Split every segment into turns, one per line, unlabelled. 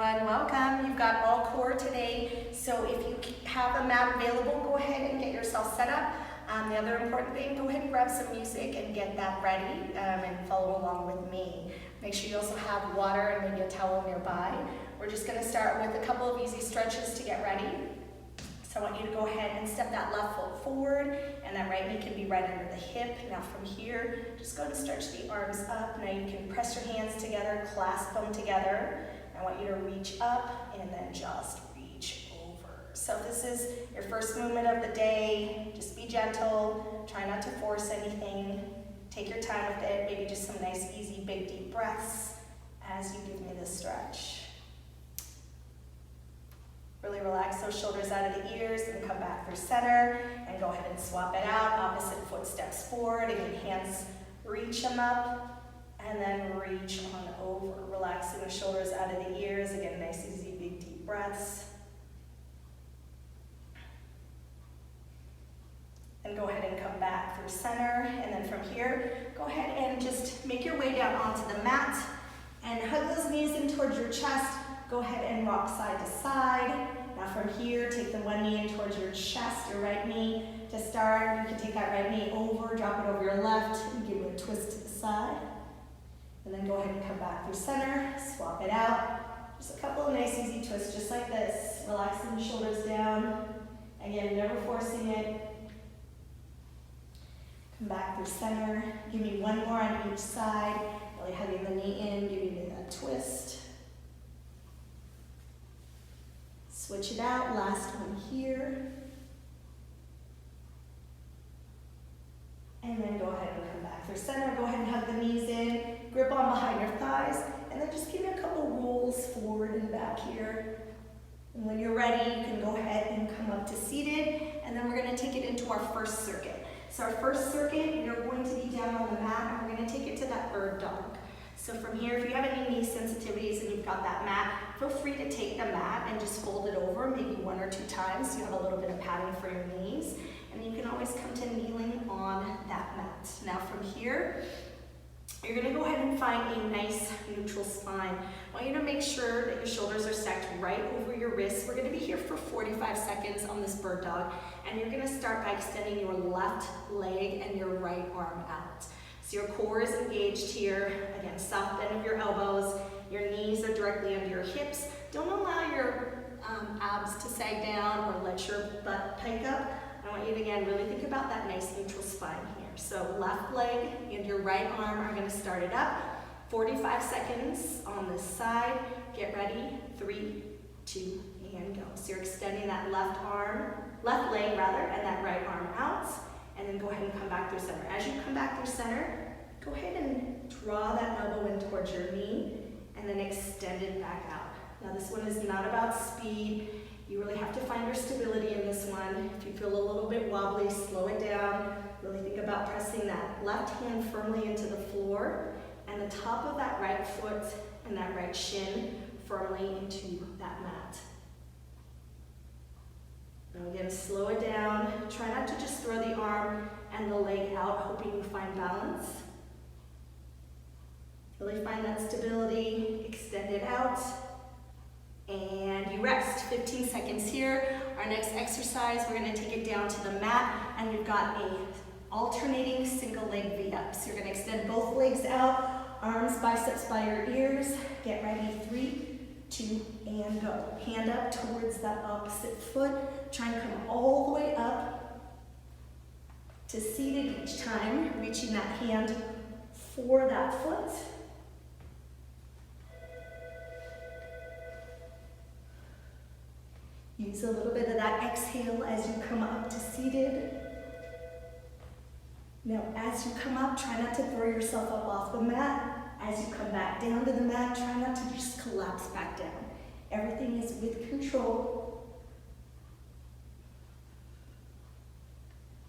everyone, welcome. You've got all core today, so if you have a mat available, go ahead and get yourself set up. The other important thing, go ahead and grab some music and get that ready and follow along with me. Make sure you also have water and maybe a towel nearby. We're just going to start with a couple of easy stretches to get ready. So I want you to go ahead and step that left foot forward, and that right knee can be right under the hip. Now from here, just go and stretch the arms up. Now you can press your hands together, clasp them together. I want you to reach up and then just reach over. So if this is your first movement of the day, just be gentle. Try not to force anything. Take your time with it. Maybe just some nice, easy, big, deep breaths as you give me this stretch. Really relax those shoulders out of the ears and come back through center and go ahead and swap it out. Opposite foot steps forward. Again, hands reach them up and then reach on over. Relaxing the shoulders out of the ears. Again, nice, easy, big, deep breaths. And go ahead and come back through center. And then from here, go ahead and just make your way down onto the mat and hug those knees in towards your chest. Go ahead and rock side to side. Now from here, take the one knee in towards your chest, your right knee to start. You can take that right knee over, drop it over your left, and give it a twist to the side. And then go ahead and come back through center, swap it out. Just a couple of nice easy twists, just like this. Relaxing the shoulders down. Again, never forcing it. Come back through center. Give me one more on each side. Really hugging the knee in, giving me that twist. Switch it out, last one here. And then go ahead and come back through center. Go ahead and hug the knees in, grip on behind your thighs, and then just give me a couple rolls forward and back here. And when you're ready, you can go ahead and come up to seated, and then we're gonna take it into our first circuit. So our first circuit, you're going to be down on the mat, and we're gonna take it to that bird dog. So from here, if you have any knee sensitivities and you've got that mat, feel free to take the mat and just fold it over maybe 1 or 2 times so you have a little bit of padding for your knees. And you can always come to kneeling on that mat. Now from here, you're gonna go ahead and find a nice neutral spine. I want you to make sure that your shoulders are stacked right over your wrists. We're gonna be here for 45 seconds on this bird dog. And you're gonna start by extending your left leg and your right arm out. So your core is engaged here. Again, soft bend of your elbows. Your knees are directly under your hips. Don't allow your abs to sag down or let your butt pike up. I want you to, again, really think about that nice neutral spine here. So left leg and your right arm are going to start it up. 45 seconds on this side. Get ready. 3, 2, and go. So you're extending that left leg, and that right arm out. And then go ahead and come back through center. As you come back through center, go ahead and draw that elbow in towards your knee and then extend it back out. Now this one is not about speed. You really have to find your stability in this one. If you feel a little bit wobbly, slow it down. Really think about pressing that left hand firmly into the floor and the top of that right foot and that right shin firmly into that mat. Now again, slow it down. Try not to just throw the arm and the leg out, hoping you find balance. Really find that stability, extend it out, and you rest. 15 seconds here. Our next exercise, we're gonna take it down to the mat, and we've got a alternating single leg V-up. So you're gonna extend both legs out, arms, biceps by your ears. Get ready, 3, 2, and go. Hand up towards that opposite foot. Try and come all the way up to seated each time, reaching that hand for that foot. Use a little bit of that exhale as you come up to seated. Now, as you come up, try not to throw yourself up off the mat. As you come back down to the mat, try not to just collapse back down. Everything is with control.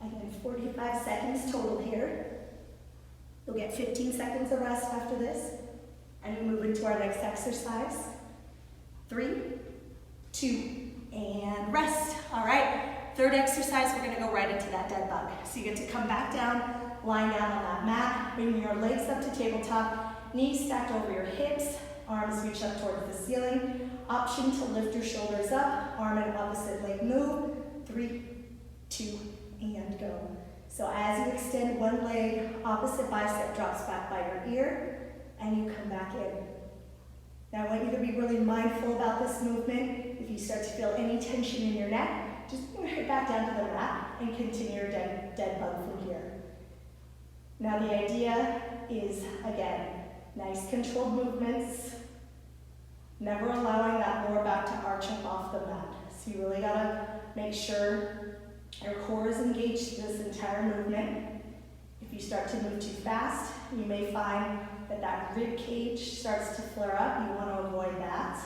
Again, 45 seconds total here. You'll get 15 seconds of rest after this, and we move into our next exercise. 3, 2, and rest. All right, third exercise, we're gonna go right into that dead bug. So you get to come back down, lying down on that mat, bringing your legs up to tabletop, knees stacked over your hips, arms reach up towards the ceiling. option to lift your shoulders up, arm and opposite leg move. 3, 2, and go. So as you extend one leg, opposite bicep drops back by your ear, and you come back in. Now I want you to be really mindful about this movement. If you start to feel any tension in your neck, just bring your head back down to the mat and continue your dead bug from here. Now the idea is, again, nice controlled movements, never allowing that lower back to arch up off the mat. So you really gotta make sure your core is engaged this entire movement. If you start to move too fast, you may find that rib cage starts to flare up. You want to avoid that.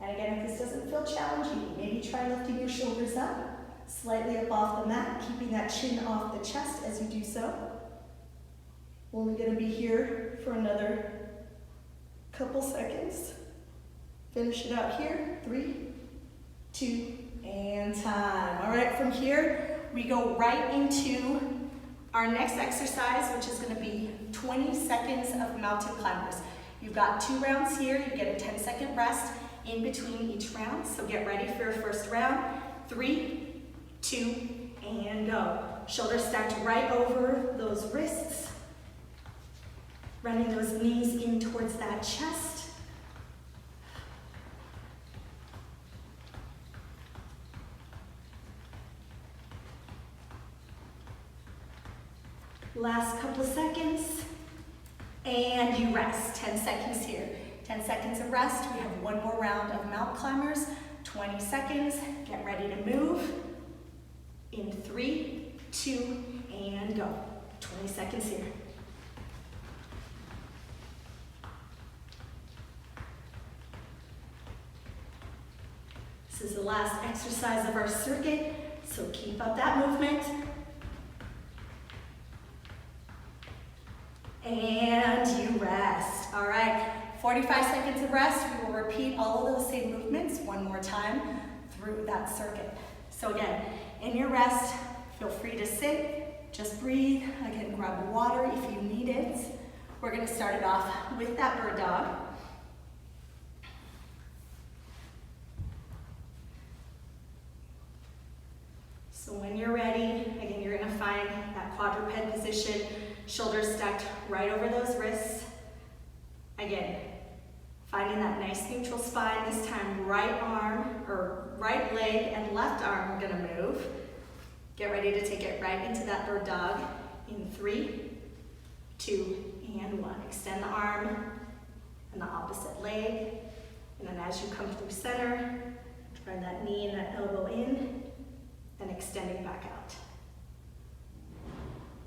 And again, if this doesn't feel challenging, maybe try lifting your shoulders up, slightly up off the mat, keeping that chin off the chest as you do so. We're only going to be here for another couple seconds. Finish it out here. 3, 2, and time. All right, from here, we go right into our next exercise, which is going to be 20 seconds of mountain climbers. You've got 2 rounds here. You get a 10-second rest in between each round. So get ready for your first round. 3, 2, and go. Shoulders stacked right over those wrists. Running those knees in towards that chest. Last couple of seconds, and you rest. 10 seconds here. 10 seconds of rest. We have one more round of mountain climbers. 20 seconds. Get ready to move. In 3, 2, and go. 20 seconds here. This is the last exercise of our circuit, so keep up that movement. And you rest. All right, 45 seconds of rest. We will repeat all of those same movements one more time through that circuit. So again, in your rest, feel free to sit, just breathe. Again, grab water if you need it. We're gonna start it off with that bird dog. So when you're ready, again, you're gonna find that quadruped position, shoulders stacked right over those wrists. Again, finding that nice neutral spine. This time, right arm, or right leg and left arm are gonna move. Get ready to take it right into that bird dog in 3, 2, and 1. Extend the arm and the opposite leg. And then as you come through center, turn that knee and that elbow in, and extending back out.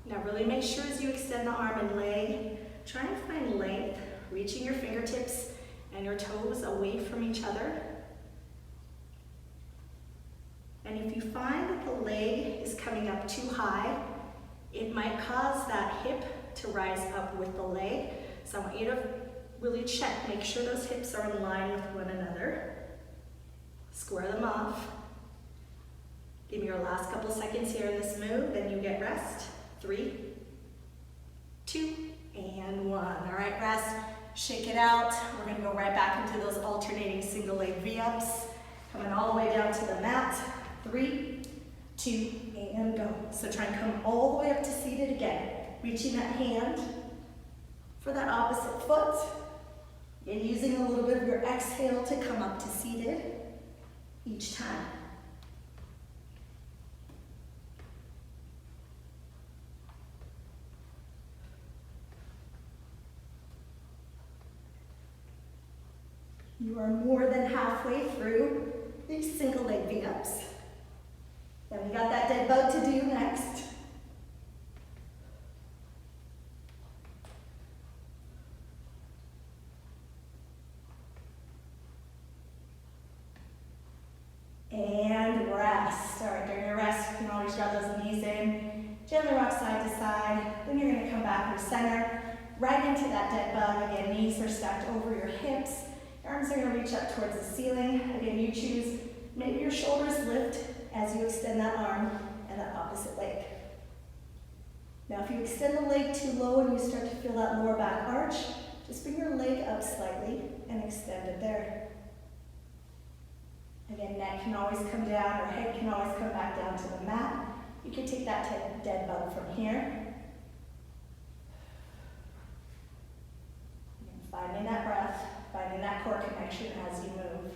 Now really make sure as you extend the arm and leg, try and find length, reaching your fingertips and your toes away from each other. And if you find that the leg is coming up too high, it might cause that hip to rise up with the leg. So I want you to really check, make sure those hips are in line with one another. Square them off. Give me your last couple seconds here in this move, then you get rest. 3, 2, and 1. All right, rest. Shake it out. We're gonna go right back into those alternating single leg V-ups. Coming all the way down to the mat. 3, 2, and go. So try and come all the way up to seated again. Reaching that hand for that opposite foot. And using a little bit of your exhale to come up to seated each time. You are more than halfway through these single leg V-ups. Then we got that dead bug to do next. And rest. All right, during your rest, you can always drop those knees in. Gently rock side to side. Then you're gonna come back to center, right into that dead bug. Again, knees are stacked over your hips. Arms are going to reach up towards the ceiling. Again, you choose, maybe your shoulders lift as you extend that arm and that opposite leg. Now, if you extend the leg too low and you start to feel that lower back arch, just bring your leg up slightly and extend it there. Again, neck can always come down, or head can always come back down to the mat. You can take that dead bug from here. And finding that breath, finding that core connection as you move.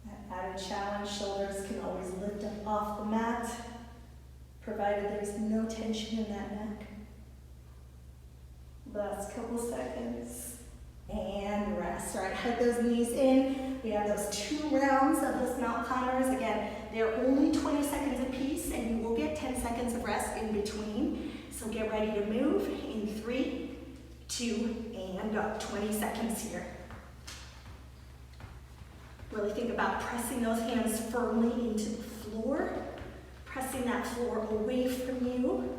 That added challenge, shoulders can always lift up off the mat, provided there's no tension in that neck. Last couple seconds. And rest. All right, hug those knees in. We have those 2 rounds of those mountain climbers. Again, they're only 20 seconds apiece, and you will get 10 seconds of rest in between. So get ready to move in 3, 2, and go. 20 seconds here. Really think about pressing those hands firmly into the floor, pressing that floor away from you.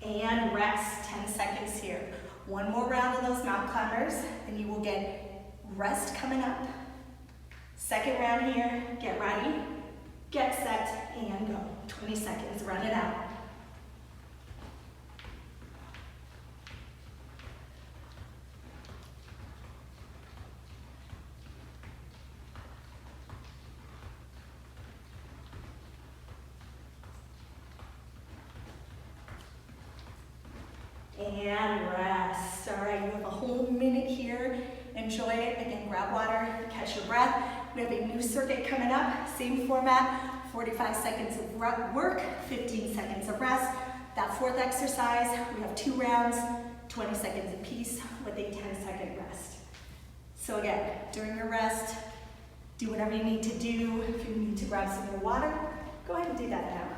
And rest, 10 seconds here. One more round of those mountain climbers, and you will get rest coming up. Second round here, get ready, get set, and go. 20 seconds, run it out. And rest. All right, you have a whole minute here. Enjoy it. Again, grab water, catch your breath. We have a new circuit coming up. Same format, 45 seconds of work, 15 seconds of rest. That fourth exercise, we have 2 rounds, 20 seconds apiece with a 10-second rest. So again, during your rest, do whatever you need to do. If you need to grab some more water, go ahead and do that now.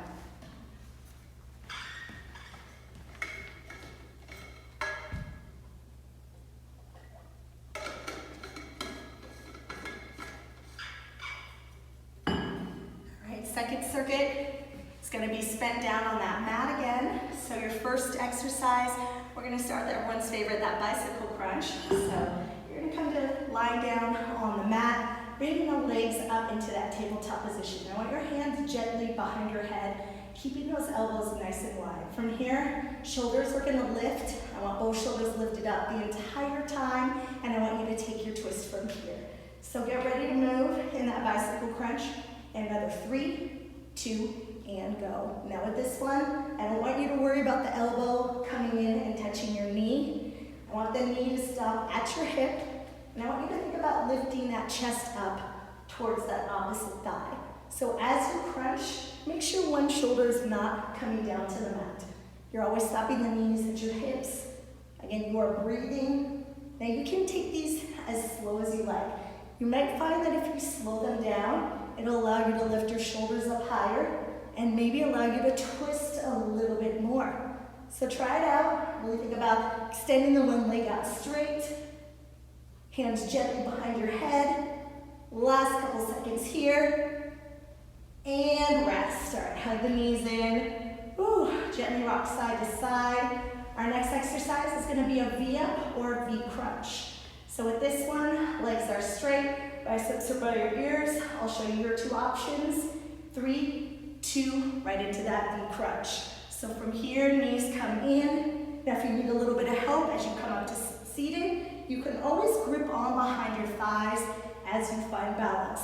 Second circuit is going to be spent down on that mat again. So your first exercise, we're going to start with everyone's favorite, that bicycle crunch. So you're going to come to lie down on the mat, bringing the legs up into that tabletop position. I want your hands gently behind your head, keeping those elbows nice and wide. From here, shoulders are going to lift. I want both shoulders lifted up the entire time, and I want you to take your twist from here. So get ready to move in that bicycle crunch. And another 3, 2, and go. Now with this one, I don't want you to worry about the elbow coming in and touching your knee. I want the knee to stop at your hip. And I want you to think about lifting that chest up towards that opposite thigh. So as you crunch, make sure one shoulder is not coming down to the mat. You're always stopping the knees at your hips. Again, you are breathing. Now you can take these as slow as you like. You might find that if you slow them down, it'll allow you to lift your shoulders up higher and maybe allow you to twist a little bit more. So try it out. Really think about extending the one leg out straight. Hands gently behind your head. Last couple seconds here. And rest. All right, hug the knees in. Ooh, gently rock side to side. Our next exercise is going to be a V-up or V crunch. So with this one, legs are straight, biceps are by your ears. I'll show you your 2 options. 3, 2, right into that V crunch. So from here, knees come in. Now if you need a little bit of help as you come up to seated, you can always grip on behind your thighs as you find balance.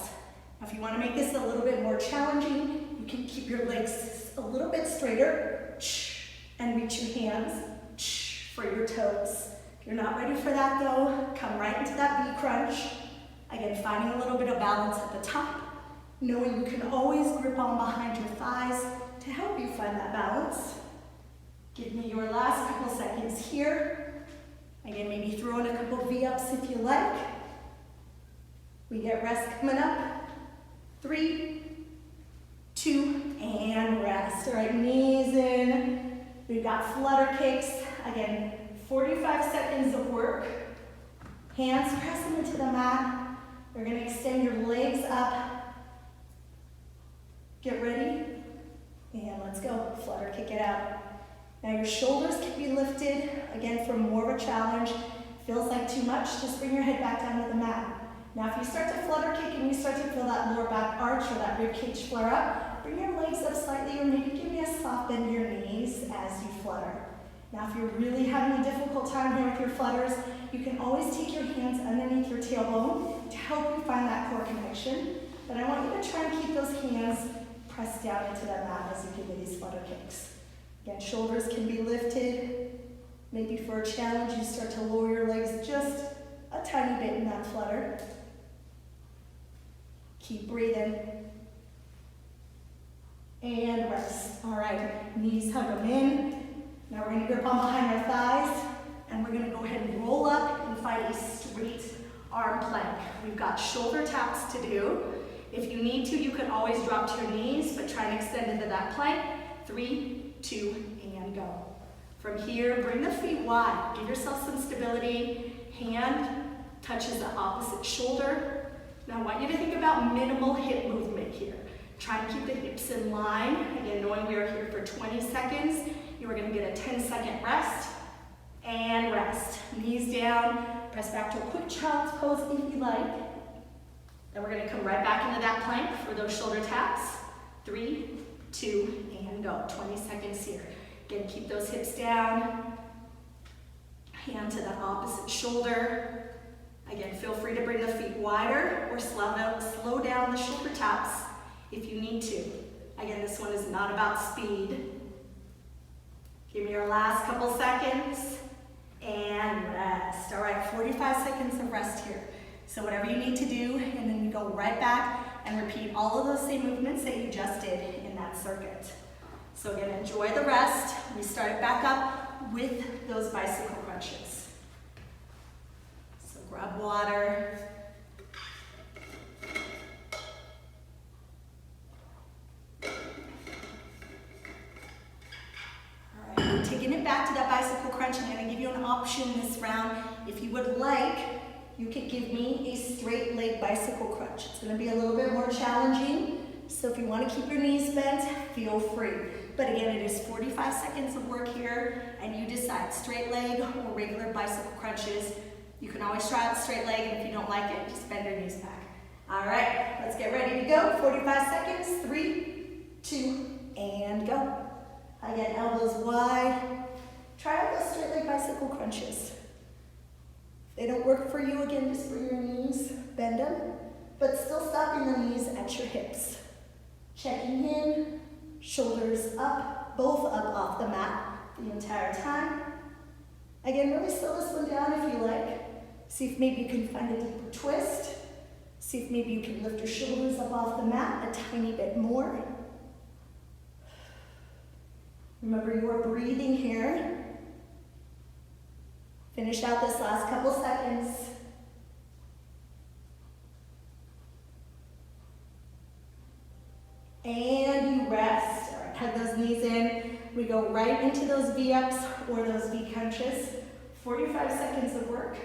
Now if you want to make this a little bit more challenging, you can keep your legs a little bit straighter and reach your hands for your toes. If you're not ready for that though, come right into that V crunch. Again, finding a little bit of balance at the top, knowing you can always grip on behind your thighs to help you find that balance. Give me your last couple seconds here. Again, maybe throw in a couple V-ups if you like. We get rest coming up. 3, 2, and rest. All right, knees in. We've got flutter kicks. Again, 45 seconds of work. Hands pressing into the mat. We're going to extend your legs up. Get ready. And let's go. Flutter kick it out. Now your shoulders can be lifted. Again, for more of a challenge. Feels like too much, just bring your head back down to the mat. Now if you start to flutter kick and you start to feel that lower back arch or that rib cage flare up, bring your legs up slightly or maybe give me a soft bend to your knees as you flutter. Now if you're really having a difficult time here with your flutters, you can always take your hands underneath your tailbone to help you find that core connection. But I want you to try and keep those hands pressed down into that mat as you give me these flutter kicks. Again, shoulders can be lifted. Maybe for a challenge, you start to lower your legs just a tiny bit in that flutter. Keep breathing. And rest. All right, knees hug them in. Now we're going to grip on behind our thighs, and we're going to go ahead and roll up and find a straight arm plank. We've got shoulder taps to do. If you need to, you can always drop to your knees, but try and extend into that plank. 3, 2, and go. From here, bring the feet wide. Give yourself some stability. Hand touches the opposite shoulder. Now I want you to think about minimal hip movement here. Try and keep the hips in line. Again, knowing we are here for 20 seconds, you are going to get a 10-second rest and rest. Knees down, press back to a quick child's pose if you like. Then we're going to come right back into that plank for those shoulder taps. 3, 2, and go. 20 seconds here. Again, keep those hips down. Hand to the opposite shoulder. Again, feel free to bring the feet wider or slow down the shoulder taps if you need to. Again, this one is not about speed. Give me your last couple seconds and rest. All right, 45 seconds of rest here. So whatever you need to do, and then you go right back and repeat all of those same movements that you just did in that circuit. So again, enjoy the rest. We start it back up with those bicycle crunches. So grab water. All right, we're taking it back to that bicycle crunch. I'm going to give you an option this round. If you would like, you could give me a straight leg bicycle crunch. It's going to be a little bit more challenging. So if you want to keep your knees bent, feel free. But again, it is 45 seconds of work here, and you decide straight leg or regular bicycle crunches. You can always try out straight leg, and if you don't like it, just bend your knees back. All right, let's get ready to go. 45 seconds, 3, 2, and go. Again, elbows wide. Try out those straight leg bicycle crunches. If they don't work for you, again, just bring your knees, bend them, but still stopping the knees at your hips. Checking in, shoulders up, both up off the mat the entire time. Again, really slow this one down if you like. See if maybe you can find a deeper twist. See if maybe you can lift your shoulders up off the mat a tiny bit more. Remember, you are breathing here. Finish out this last couple seconds. And you rest. All right, hug those knees in. We go right into those V-ups or those V-crunches. 45 seconds of work.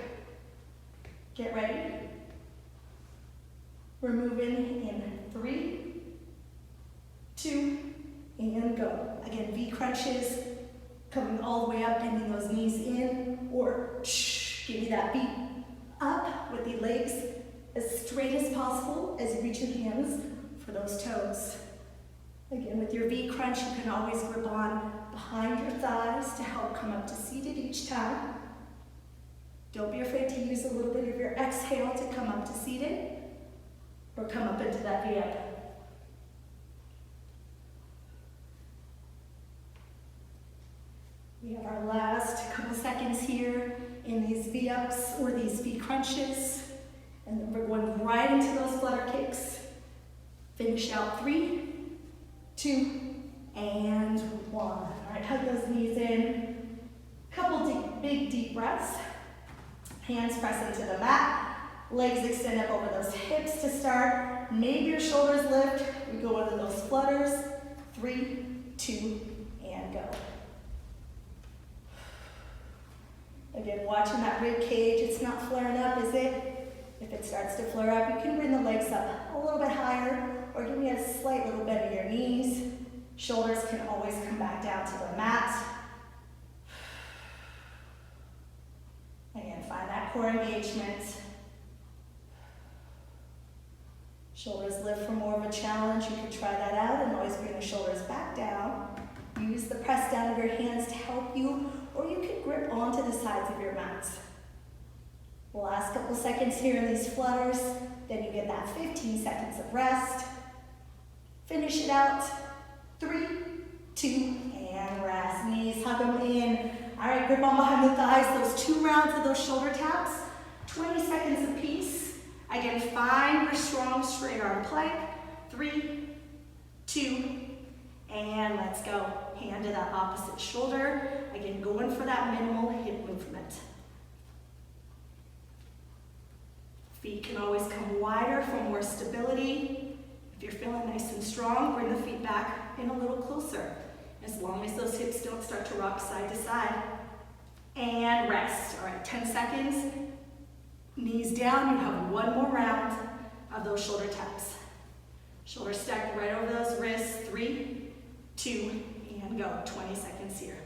Get ready. We're moving in 3, 2, and go. Again, V-crunches, coming all the way up, bending those knees in, or give me that beat up with the legs as straight as possible as you reach your hands for those toes. Again, with your V-crunch, you can always grip on behind your thighs to help come up to seated each time. Don't be afraid to use a little bit of your exhale to come up to seated or come up into that V-up. We have our last couple seconds here in these V-ups or these V-crunches, and then we're going right into those flutter kicks. Finish out 3, 2, and 1. All right, hug those knees in. Couple big deep breaths. Hands press into the mat. Legs extend up over those hips to start. Maybe your shoulders lift. We go into those flutters. 3, 2, and go. Again, watching that rib cage. It's not flaring up, is it? If it starts to flare up, you can bring the legs up a little bit higher or give me a slight little bend of your knees. Shoulders can always come back down to the mat. Again, find that core engagement. shoulders lift for more of a challenge, you can try that out and always bring the shoulders back down. Use the press down of your hands to help you, or you can grip onto the sides of your mats. Last couple seconds here in these flutters, then you get that 15 seconds of rest. Finish it out. 3, 2, and rest. Knees hug them in. All right, grip on behind the thighs. Those 2 rounds of those shoulder taps, 20 seconds apiece. Again, find your strong straight arm plank. 3, 2, and let's go. Hand to that opposite shoulder. Again, going for that minimal hip movement. Feet can always come wider for more stability. If you're feeling nice and strong, bring the feet back in a little closer, as long as those hips don't start to rock side to side. And rest. All right, 10 seconds. Knees down. You have 1 more round of those shoulder taps. Shoulders stacked right over those wrists. 3, 2, and go. 20 seconds here.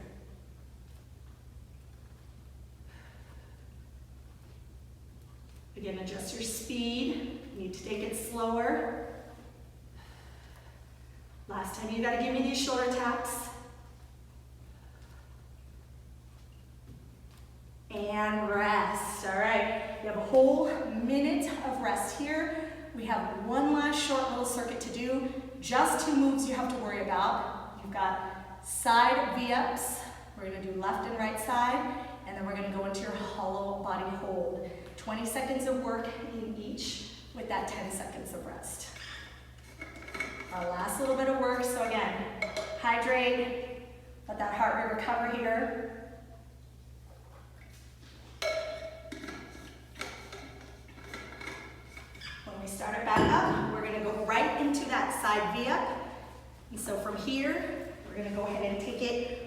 Again, adjust your speed. You need to take it slower. Last time, you gotta give me these shoulder taps. And rest. All right, you have a whole minute of rest here. We have one last short little circuit to do. Just 2 moves you have to worry about. You've got side V-ups. We're gonna do left and right side, and then we're gonna go into your hollow body hold. 20 seconds of work in each with that 10 seconds of rest. Our last little bit of work, so again, hydrate, let that heart rate recover here. When we start it back up, we're gonna go right into that side V-up. And so from here, we're gonna go ahead and take it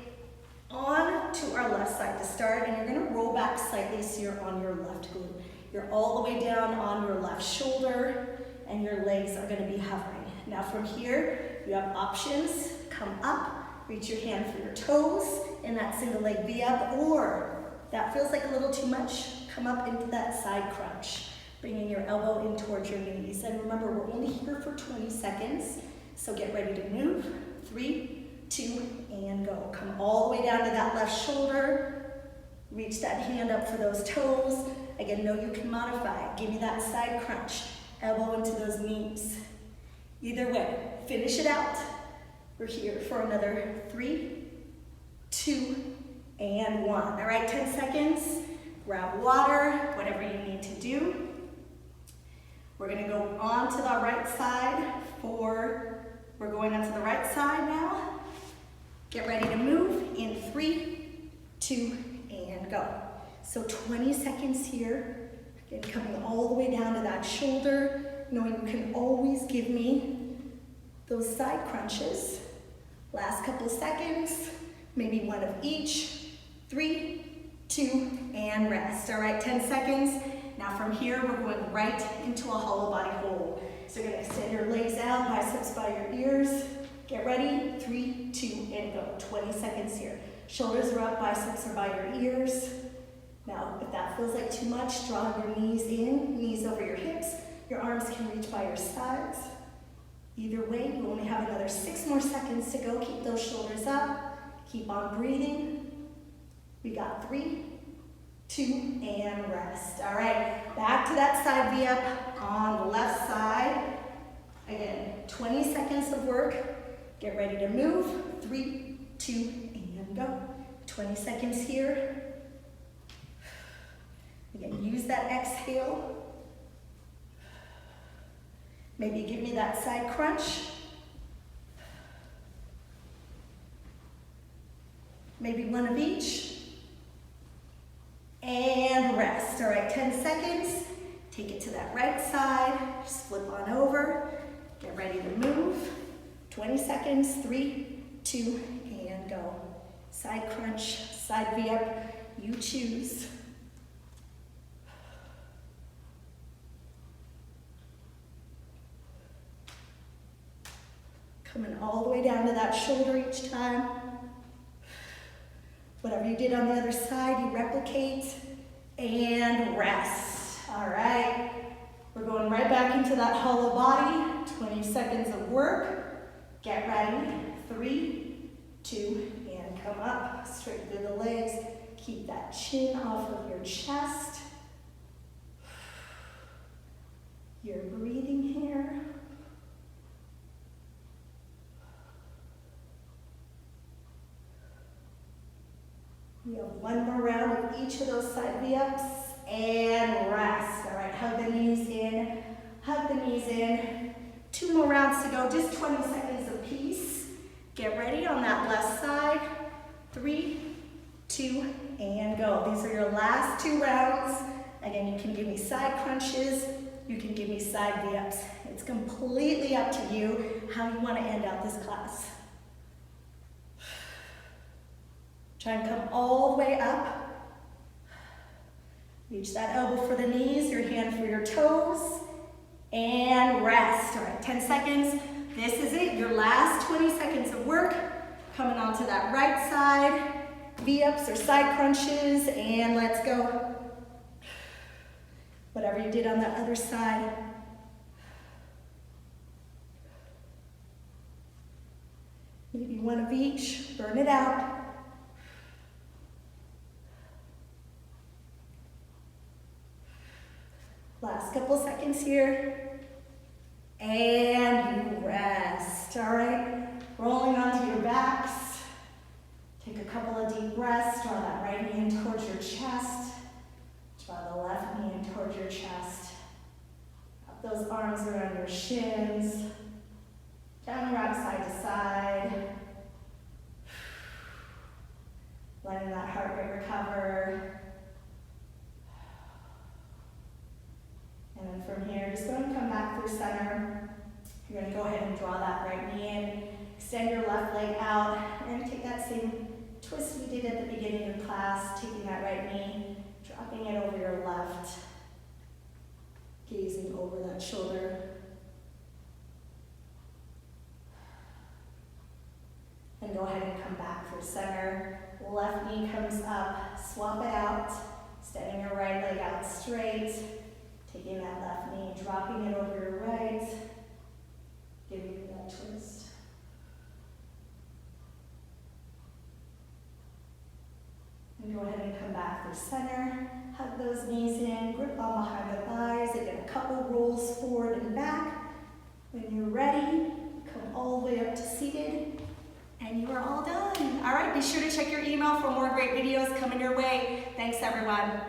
on to our left side to start, and you're gonna roll back slightly so you're on your left glute. You're all the way down on your left shoulder, and your legs are gonna be hovering. Now from here, you have options. Come up, reach your hand for your toes in that single leg V-up, or that feels like a little too much, come up into that side crunch, bringing your elbow in towards your knees. And remember, we're only here for 20 seconds, so get ready to move. 3, 2, and go. Come all the way down to that left shoulder. Reach that hand up for those toes. Again, know you can modify. Give me that side crunch. Elbow into those knees. Either way, finish it out. We're here for another 3, 2, and 1. All right, 10 seconds. Grab water, whatever you need to do. We're gonna go on to the right side we're going onto the right side now. Get ready to move in 3, 2, and go. So 20 seconds here. Again, coming all the way down to that shoulder, knowing you can always give me those side crunches. Last couple seconds, maybe 1 of each. 3, 2, and rest. All right, 10 seconds. Now from here, we're going right into a hollow body hold. So you're gonna extend your legs out, biceps by your ears. Get ready, 3, 2, and go. 20 seconds here. Shoulders are up, biceps are by your ears. Now, if that feels like too much, draw your knees in, knees over your hips. Your arms can reach by your sides. Either way, you only have another 6 more seconds to go. Keep those shoulders up. Keep on breathing. We got 3, 2, and rest. All right, back to that side V-up on the left side. Again, 20 seconds of work. Get ready to move. 3, 2, and go. 20 seconds here. Again, use that exhale. Maybe give me that side crunch. Maybe 1 of each. And rest. All right, 10 seconds. Take it to that right side. Just flip on over. Get ready to move. 20 seconds. 3, 2, and go. Side crunch, side V-up. You choose. Coming all the way down to that shoulder each time. Whatever you did on the other side, you replicate and rest. All right. We're going right back into that hollow body. 20 seconds of work. Get ready. 3, 2, and come up. Straight through the legs. Keep that chin off of your chest. You're breathing here. We have one more round of each of those side V-ups and rest. All right, hug the knees in, hug the knees in. 2 more rounds to go, just 20 seconds apiece. Get ready on that left side. 3, 2, and go. These are your last 2 rounds. Again, you can give me side crunches, you can give me side V-ups. It's completely up to you how you want to end out this class. Try and come all the way up. Reach that elbow for the knees, your hand for your toes, and rest. All right, 10 seconds. This is it, your last 20 seconds of work. Coming onto that right side, V-ups or side crunches, and let's go. Whatever you did on the other side. Maybe one of each, burn it out. Last couple seconds here. And you rest, all right? Rolling onto your backs. Take a couple of deep breaths. Draw that right knee in towards your chest. Draw the left knee in towards your chest. Up those arms around your shins. Down rock side to side. Letting that heart rate recover. And then from here, just going to come back through center. You're going to go ahead and draw that right knee in. Extend your left leg out. And take that same twist we did at the beginning of class. Taking that right knee, dropping it over your left. Gazing over that shoulder. And go ahead and come back through center. Left knee comes up. Swap it out. Extending your right leg out straight. Taking that left knee, dropping it over your right, giving you that twist. And go ahead and come back through center. Hug those knees in, grip on behind the thighs. Again, a couple rolls forward and back. When you're ready, come all the way up to seated, and you are all done. All right, be sure to check your email for more great videos coming your way. Thanks, everyone.